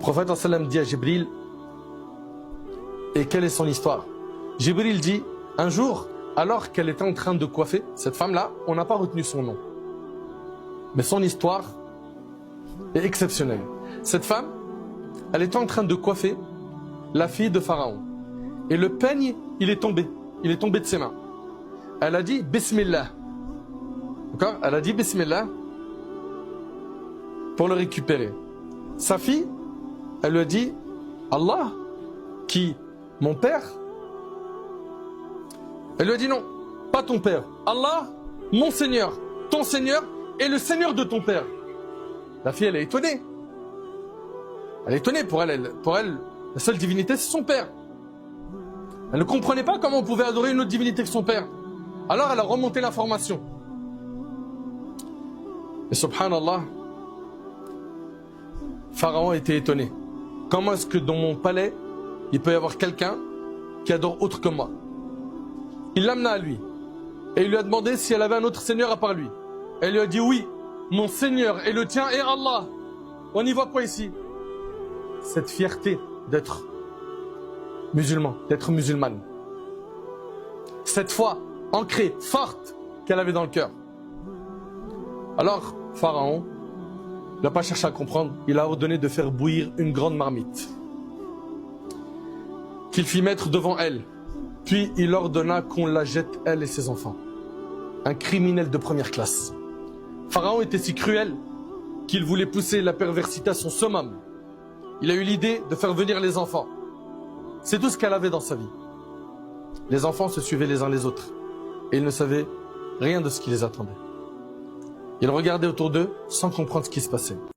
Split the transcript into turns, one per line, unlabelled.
Le prophète sallam dit à Jibril, et quelle est son histoire? Jibril dit, un jour, alors qu'elle était en train de coiffer, cette femme-là, on n'a pas retenu son nom. Mais son histoire est exceptionnelle. Cette femme, elle était en train de coiffer la fille de Pharaon. Et le peigne, il est tombé de ses mains. Elle a dit Bismillah. D'accord? Elle a dit Bismillah pour le récupérer. Sa fille, elle lui a dit Allah, qui? Mon père? Elle lui a dit non, pas ton père. Allah, mon Seigneur, ton Seigneur et le Seigneur de ton père. La fille, elle est étonnée. Elle est étonnée. Pour elle, la seule divinité, c'est son père. Elle ne comprenait pas comment on pouvait adorer une autre divinité que son père. Alors elle a remonté l'information. Et subhanallah, Pharaon était étonné. Comment est-ce que dans mon palais, il peut y avoir quelqu'un qui adore autre que moi? Il l'amena à lui. Et il lui a demandé si elle avait un autre seigneur à part lui. Elle lui a dit oui, mon Seigneur et le tien est Allah. On y voit quoi ici? Cette fierté d'être musulman, d'être musulmane. Cette foi ancrée, forte, qu'elle avait dans le cœur. Alors, Pharaon n'a pas cherché à comprendre. Il a ordonné de faire bouillir une grande marmite qu'il fit mettre devant elle. Puis il ordonna qu'on la jette, elle et ses enfants. Un criminel de première classe. Pharaon était si cruel qu'il voulait pousser la perversité à son summum. Il a eu l'idée de faire venir les enfants. C'est tout ce qu'elle avait dans sa vie. Les enfants se suivaient les uns les autres. Et ils ne savaient rien de ce qui les attendait. Ils regardaient autour d'eux sans comprendre ce qui se passait.